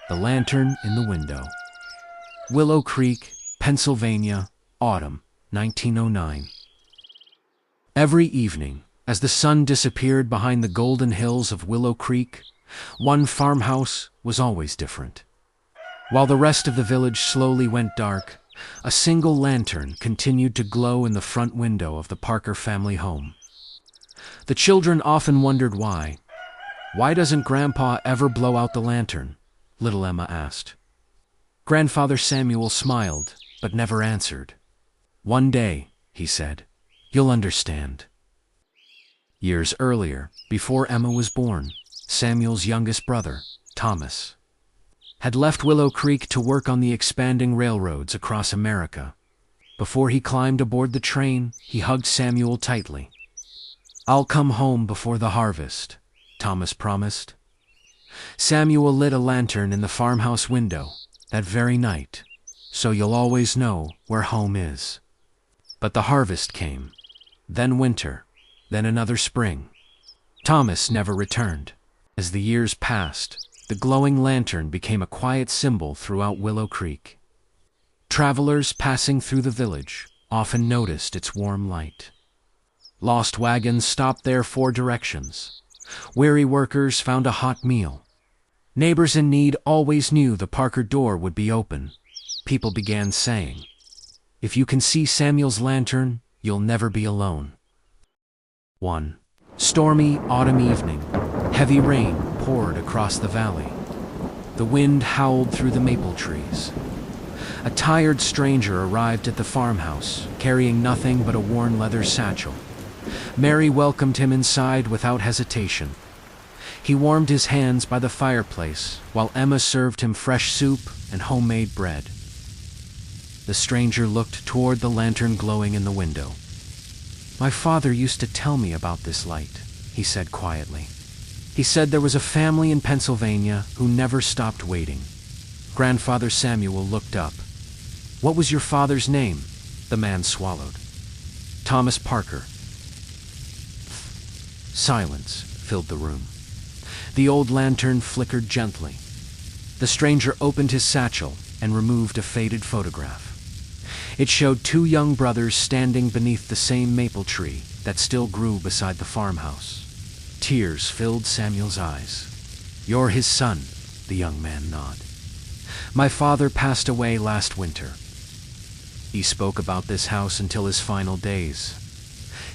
The Lantern in the Window. Willow Creek, Pennsylvania, autumn, 1909. Every evening, as the sun disappeared behind the golden hills of Willow Creek, one farmhouse was always different. While the rest of the village slowly went dark, a single lantern continued to glow in the front window of the Parker family home. The children often wondered why. "Why doesn't Grandpa ever blow out the lantern?" little Emma asked. Grandfather Samuel smiled, but never answered. "One day," he said, "you'll understand." Years earlier, before Emma was born, Samuel's youngest brother, Thomas, had left Willow Creek to work on the expanding railroads across America. Before he climbed aboard the train, he hugged Samuel tightly. "I'll come home before the harvest," Thomas promised. Samuel lit a lantern in the farmhouse window that very night, so you'll always know where home is. But the harvest came, then winter, then another spring. Thomas never returned. As the years passed, the glowing lantern became a quiet symbol throughout Willow Creek. Travelers passing through the village often noticed its warm light. Lost wagons stopped there for directions. Weary workers found a hot meal. Neighbors in need always knew the Parker door would be open. People began saying, "If you can see Samuel's lantern, you'll never be alone." One stormy autumn evening, heavy rain poured across the valley. The wind howled through the maple trees. A tired stranger arrived at the farmhouse, carrying nothing but a worn leather satchel. Mary welcomed him inside without hesitation. He warmed his hands by the fireplace, while Emma served him fresh soup and homemade bread. The stranger looked toward the lantern glowing in the window. "My father used to tell me about this light," he said quietly. "He said there was a family in Pennsylvania who never stopped waiting." Grandfather Samuel looked up. "What was your father's name?" The man swallowed. "Thomas Parker." Silence filled the room. The old lantern flickered gently. The stranger opened his satchel and removed a faded photograph. It showed two young brothers standing beneath the same maple tree that still grew beside the farmhouse. Tears filled Samuel's eyes. "You're his son," the young man nodded. "My father passed away last winter." He spoke about this house until his final days.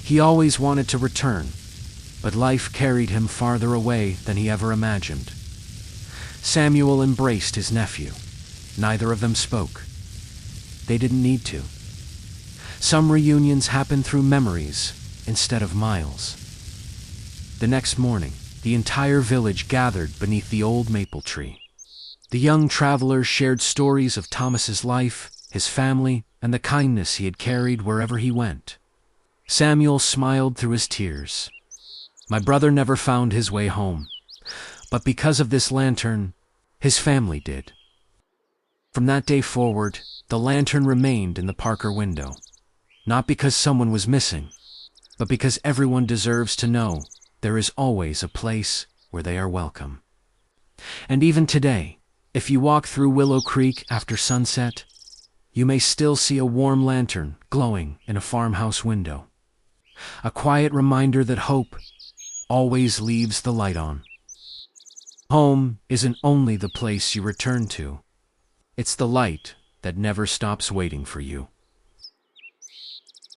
He always wanted to return, but life carried him farther away than he ever imagined. Samuel embraced his nephew. Neither of them spoke. They didn't need to. Some reunions happen through memories instead of miles. The next morning, the entire village gathered beneath the old maple tree. The young travelers shared stories of Thomas's life, his family, and the kindness he had carried wherever he went. Samuel smiled through his tears. "My brother never found his way home, but because of this lantern, his family did." From that day forward, the lantern remained in the Parker window, not because someone was missing, but because everyone deserves to know there is always a place where they are welcome. And even today, if you walk through Willow Creek after sunset, you may still see a warm lantern glowing in a farmhouse window. A quiet reminder that hope always leaves the light on. Home isn't only the place you return to. It's the light that never stops waiting for you.